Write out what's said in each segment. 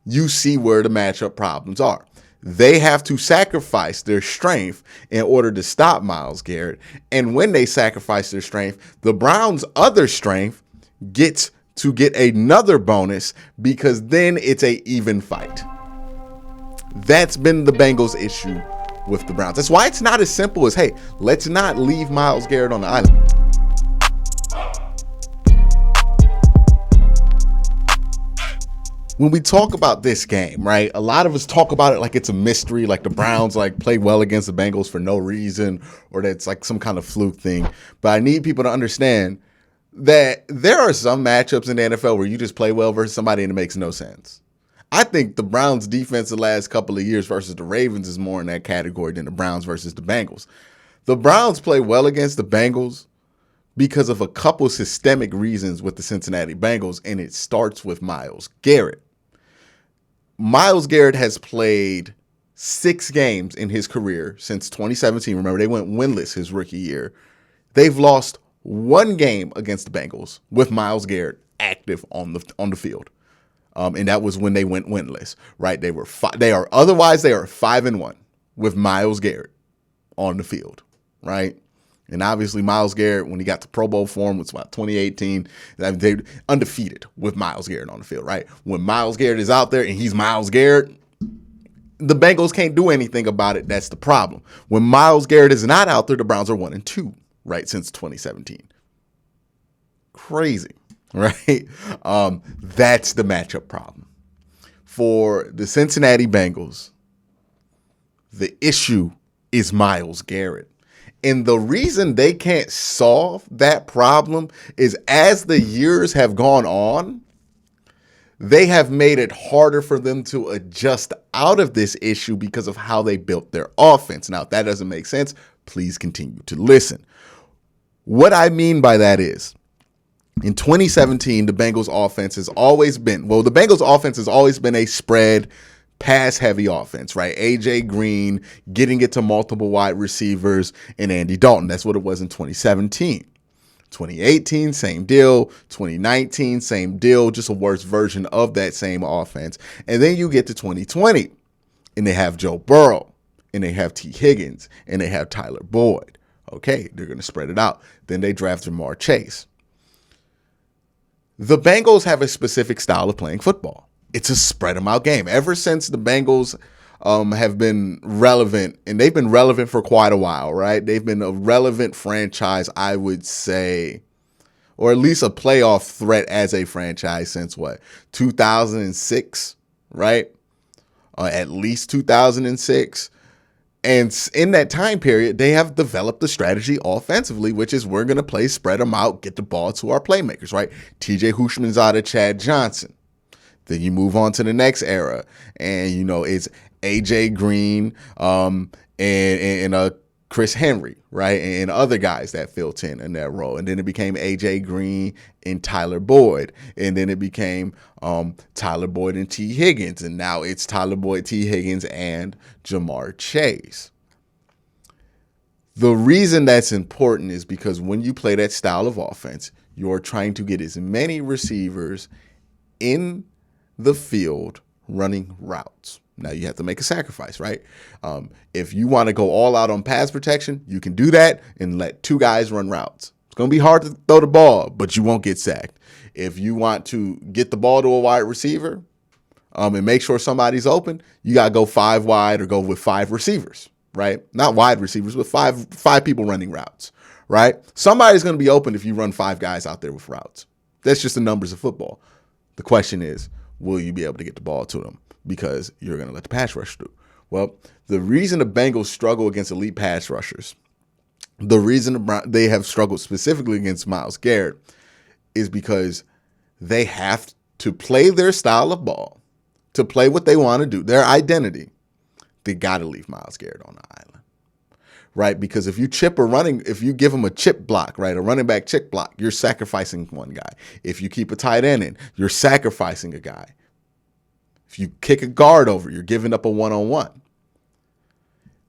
you see where the matchup problems are. They have to sacrifice their strength in order to stop Myles Garrett. And when they sacrifice their strength, the Browns' other strength gets to get another bonus because then it's a even fight. That's been the Bengals' issue with the Browns. That's why it's not as simple as, hey, let's not leave Myles Garrett on the island. When we talk about this game, right, a lot of us talk about it like it's a mystery, like the Browns like played well against the Bengals for no reason, or that it's like some kind of fluke thing. But I need people to understand that there are some matchups in the NFL where you just play well versus somebody and it makes no sense. I think the Browns defense the last couple of years versus the Ravens is more in that category than the Browns versus the Bengals. The Browns play well against the Bengals because of a couple systemic reasons with the Cincinnati Bengals, and it starts with Myles Garrett. Myles Garrett has played 6 games in his career since 2017. Remember, they went winless his rookie year. They've lost 1 game against the Bengals with Myles Garrett active on the field. And that was when they went winless, right? They are 5-1 with Myles Garrett on the field, right? And obviously Myles Garrett, when he got to Pro Bowl form, was about 2018. They undefeated with Myles Garrett on the field, right? When Myles Garrett is out there and he's Myles Garrett, the Bengals can't do anything about it. That's the problem. When Myles Garrett is not out there, the Browns are 1-2, right, since 2017. Crazy, right? That's the matchup problem. For the Cincinnati Bengals, the issue is Myles Garrett. And the reason they can't solve that problem is as the years have gone on, they have made it harder for them to adjust out of this issue because of how they built their offense. Now, if that doesn't make sense, please continue to listen. What I mean by that is, in 2017, the Bengals offense has always been a spread, pass-heavy offense, right? A.J. Green getting it to multiple wide receivers and Andy Dalton. That's what it was in 2017. 2018, same deal. 2019, same deal, just a worse version of that same offense. And then you get to 2020, and they have Joe Burrow, and they have T. Higgins, and they have Tyler Boyd. Okay, they're going to spread it out. Then they draft Jamar Chase. The Bengals have a specific style of playing football. It's a spread them out game. Ever since the Bengals have been relevant, and they've been relevant for quite a while, right? They've been a relevant franchise, I would say, or at least a playoff threat as a franchise since 2006, right? At least 2006. And in that time period, they have developed the strategy offensively, which is we're going to play, spread them out, get the ball to our playmakers, right? TJ Houshmandzadeh, Chad Johnson. Then you move on to the next era, and it's A.J. Green and Chris Henry, right, and other guys that filled in that role. And then it became A.J. Green and Tyler Boyd, and then it became Tyler Boyd and T. Higgins, and now it's Tyler Boyd, T. Higgins, and Jamar Chase. The reason that's important is because when you play that style of offense, you're trying to get as many receivers in the field running routes. Now you have to make a sacrifice, right? If you want to go all out on pass protection, you can do that and let 2 guys run routes. It's going to be hard to throw the ball, but you won't get sacked. If you want to get the ball to a wide receiver and make sure somebody's open, you got to go 5 wide or go with 5 receivers, right? Not wide receivers, but five people running routes, right? Somebody's going to be open if you run 5 guys out there with routes. That's just the numbers of football. The question is, will you be able to get the ball to them? Because you're going to let the pass rush through. Well, the reason the Bengals struggle against elite pass rushers, the reason they have struggled specifically against Myles Garrett is because they have to play their style of ball, to play what they want to do, their identity. They got to leave Myles Garrett on the island, right? Because if you give them a chip block, right, a running back chip block, you're sacrificing one guy. If you keep a tight end in, you're sacrificing a guy. If you kick a guard over, you're giving up a one-on-one.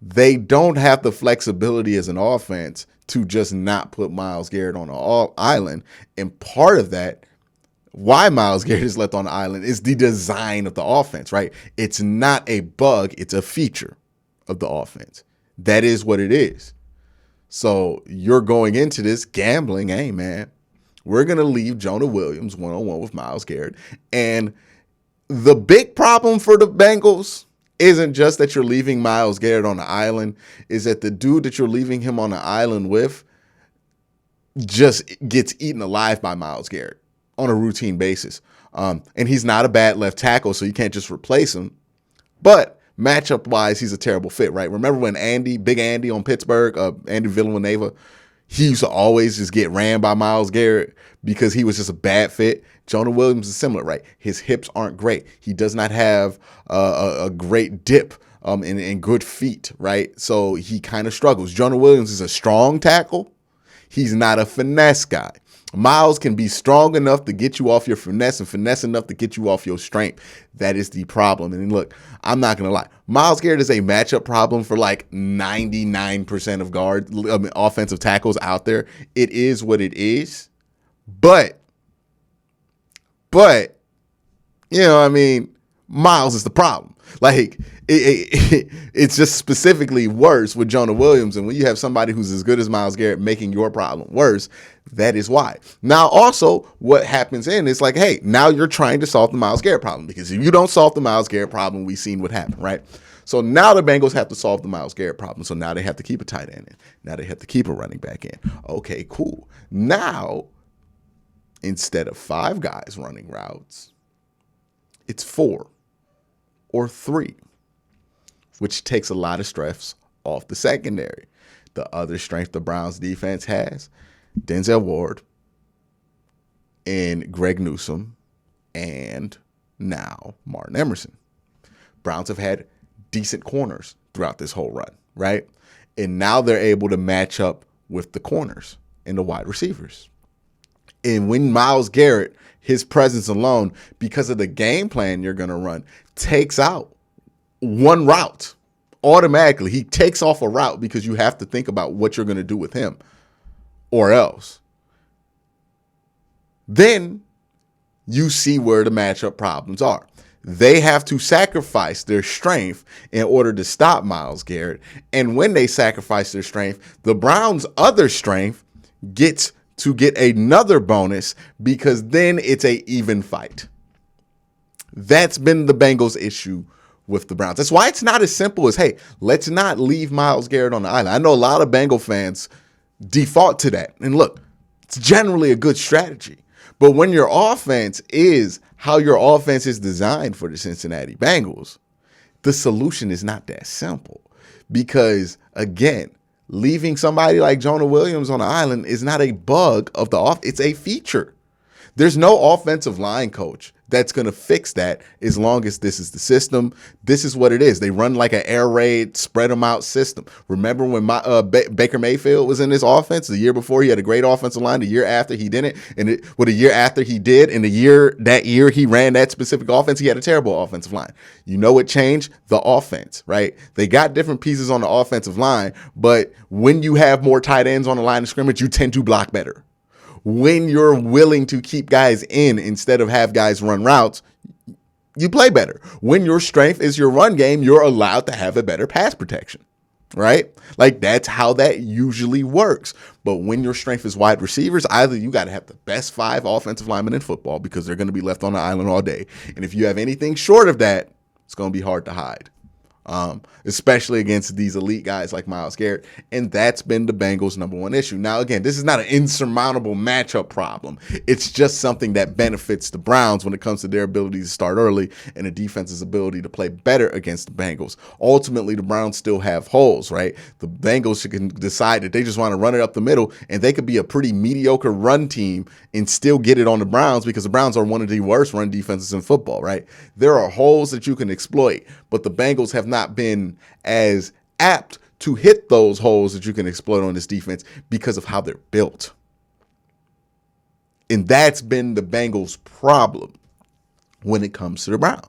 They don't have the flexibility as an offense to just not put Myles Garrett on an island. And part of that, why Myles Garrett is left on the island is the design of the offense, right? It's not a bug, it's a feature of the offense. That is what it is. So you're going into this gambling, hey, man, we're going to leave Jonah Williams one-on-one with Myles Garrett. And the big problem for the Bengals isn't just that you're leaving Myles Garrett on the island, is that the dude that you're leaving him on the island with just gets eaten alive by Myles Garrett on a routine basis. And he's not a bad left tackle, so you can't just replace him. But matchup-wise, he's a terrible fit, right? Remember when Big Andy on Pittsburgh, Andy Villanueva, he used to always just get ran by Myles Garrett because he was just a bad fit. Jonah Williams is similar, right? His hips aren't great. He does not have a great dip and good feet, right? So he kind of struggles. Jonah Williams is a strong tackle. He's not a finesse guy. Myles can be strong enough to get you off your finesse and finesse enough to get you off your strength. That is the problem. And look, I'm not going to lie. Myles Garrett is a matchup problem for like 99% of offensive tackles out there. It is what it is. But, Myles is the problem. Like, it's just specifically worse with Jonah Williams. And when you have somebody who's as good as Myles Garrett making your problem worse, that is why. Now, also, what happens is like, hey, now you're trying to solve the Myles Garrett problem, because if you don't solve the Myles Garrett problem, we've seen what happened, right? So now the Bengals have to solve the Myles Garrett problem. So now they have to keep a tight end in. Now they have to keep a running back in. Okay, cool. Now, instead of 5 guys running routes, it's 4 or 3, which takes a lot of stress off the secondary. The other strength the Browns defense has, Denzel Ward and Greg Newsome, and now Martin Emerson. Browns have had decent corners throughout this whole run, right? And now they're able to match up with the corners and the wide receivers. And when Myles Garrett, his presence alone, because of the game plan you're going to run, takes out one route automatically. He takes off a route because you have to think about what you're going to do with him or else. Then you see where the matchup problems are. They have to sacrifice their strength in order to stop Myles Garrett. And when they sacrifice their strength, the Browns' other strength gets to get another bonus, because then it's a even fight. That's been the Bengals' issue with the Browns. That's why it's not as simple as, hey, let's not leave Myles Garrett on the island. I know a lot of Bengal fans default to that. And look, it's generally a good strategy. But when your offense is how your offense is designed for the Cincinnati Bengals, the solution is not that simple. Because, again, leaving somebody like Jonah Williams on the island is not a bug of the off. It's a feature. There's no offensive line coach that's going to fix that as long as this is the system. This is what it is. They run like an air raid, spread them out system. Remember when Baker Mayfield was in this offense? The year before, he had a great offensive line. The year after, he didn't. And a year after he did, and that year he ran that specific offense, he had a terrible offensive line. You know what changed? The offense, right? They got different pieces on the offensive line, but when you have more tight ends on the line of scrimmage, you tend to block better. When you're willing to keep guys in instead of have guys run routes, you play better. When your strength is your run game, you're allowed to have a better pass protection, right? Like, that's how that usually works. But when your strength is wide receivers, either you got to have the best 5 offensive linemen in football, because they're going to be left on the island all day. And if you have anything short of that, it's going to be hard to hide. Especially against these elite guys like Myles Garrett. And that's been the Bengals' number one issue. Now, again, this is not an insurmountable matchup problem. It's just something that benefits the Browns when it comes to their ability to start early and the defense's ability to play better against the Bengals. Ultimately, the Browns still have holes, right? The Bengals can decide that they just want to run it up the middle, and they could be a pretty mediocre run team and still get it on the Browns, because the Browns are one of the worst run defenses in football, right? There are holes that you can exploit, but the Bengals have not been as apt to hit those holes that you can exploit on this defense because of how they're built. And that's been the Bengals' problem when it comes to the Browns.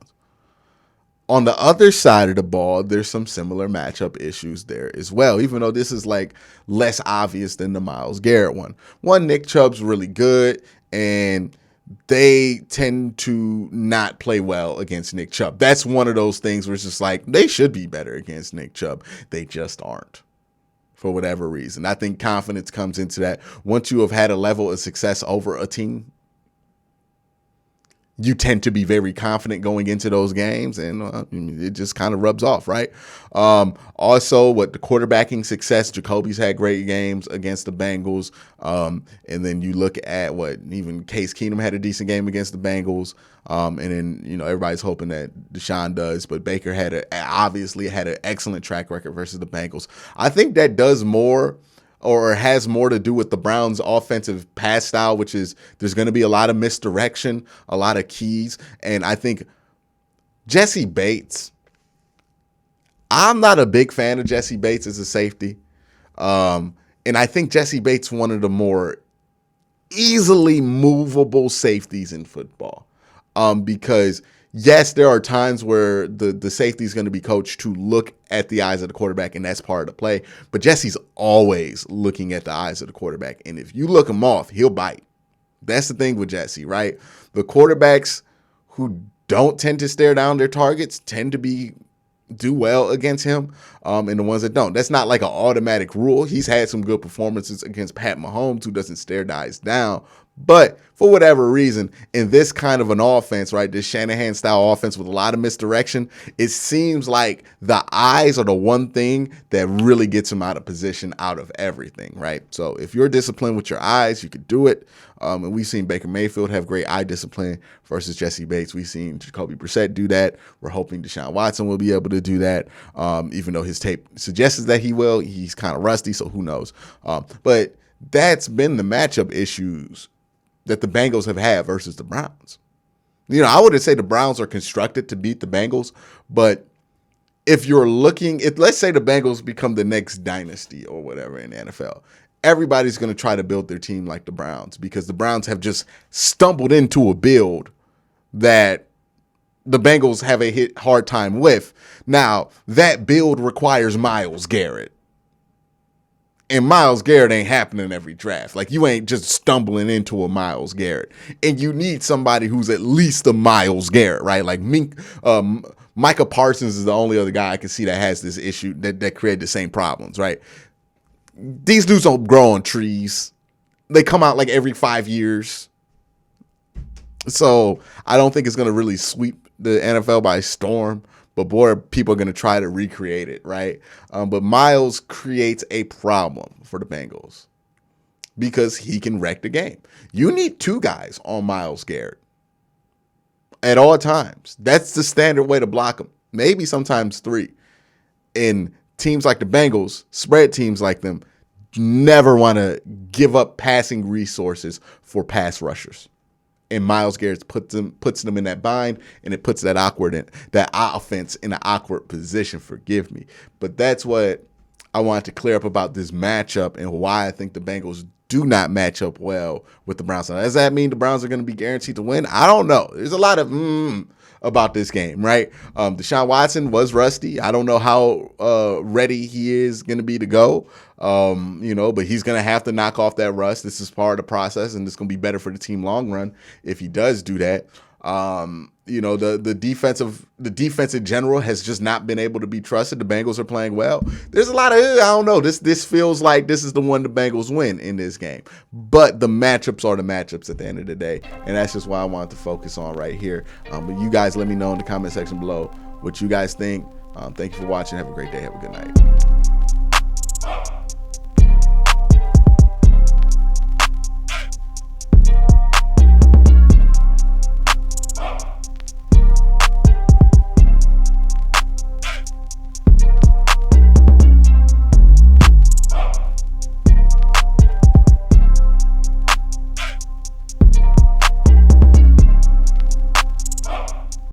On the other side of the ball, there's some similar matchup issues there as well, even though this is like less obvious than the Myles Garrett one. One, Nick Chubb's really good, and they tend to not play well against Nick Chubb. That's one of those things where it's just like, they should be better against Nick Chubb. They just aren't, for whatever reason. I think confidence comes into that. Once you have had a level of success over a team, you tend to be very confident going into those games, and it just kind of rubs off, right? Also, what the quarterbacking success, Jacoby's had great games against the Bengals, and then you look at what even Case Keenum had a decent game against the Bengals, and then everybody's hoping that Deshaun does, but Baker obviously had an excellent track record versus the Bengals. I think that does more, or has more to do with the Browns' offensive pass style, which is there's going to be a lot of misdirection, a lot of keys. And I think Jesse Bates, I'm not a big fan of Jesse Bates as a safety. And I think Jesse Bates is one of the more easily movable safeties in football. Because yes, there are times where the safety is going to be coached to look at the eyes of the quarterback, and that's part of the play. But Jesse's always looking at the eyes of the quarterback. And if you look him off, he'll bite. That's the thing with Jesse, right? The quarterbacks who don't tend to stare down their targets tend to do well against him, and the ones that don't. That's not like an automatic rule. He's had some good performances against Pat Mahomes, who doesn't stare guys down. But for whatever reason, in this kind of an offense, right, this Shanahan-style offense with a lot of misdirection, it seems like the eyes are the one thing that really gets him out of position out of everything, right? So if you're disciplined with your eyes, you could do it. And we've seen Baker Mayfield have great eye discipline versus Jesse Bates. We've seen Jacoby Brissett do that. We're hoping Deshaun Watson will be able to do that, even though his tape suggests that he will. He's kind of rusty, so who knows? But that's been the matchup issues that the Bengals have had versus the Browns. I wouldn't say the Browns are constructed to beat the Bengals, but if you're let's say the Bengals become the next dynasty or whatever in the NFL, everybody's going to try to build their team like the Browns, because the Browns have just stumbled into a build that the Bengals have a hard time with. Now, that build requires Myles Garrett. And Myles Garrett ain't happening every draft. Like, you ain't just stumbling into a Myles Garrett. And you need somebody who's at least a Myles Garrett, right? Like Micah Parsons is the only other guy I can see that has this issue, that created the same problems, right? These dudes don't grow on trees. They come out like every 5 years. So I don't think it's going to really sweep the NFL by storm. But boy, people are going to try to recreate it, right? But Myles creates a problem for the Bengals because he can wreck the game. You need two guys on Myles Garrett at all times. That's the standard way to block him. Maybe sometimes three. And teams like the Bengals, spread teams like them, never want to give up passing resources for pass rushers. And Myles Garrett puts them in that bind, and it puts that offense in an awkward position. Forgive me, but that's what I wanted to clear up about this matchup and why I think the Bengals do not match up well with the Browns. Now, does that mean the Browns are going to be guaranteed to win? I don't know. There's a lot of about this game, right? Deshaun Watson was rusty. I don't know how ready he is going to be to go, but he's going to have to knock off that rust. This is part of the process, and it's going to be better for the team long run if he does do that. The defense in general has just not been able to be trusted. The Bengals are playing well. There's a lot of, I don't know, this feels like this is the one the Bengals win in this game. But the matchups are the matchups at the end of the day, and that's just why I wanted to focus on right here. But you guys let me know in the comment section below what you guys think. Thank you for watching. Have a great day. Have a good night.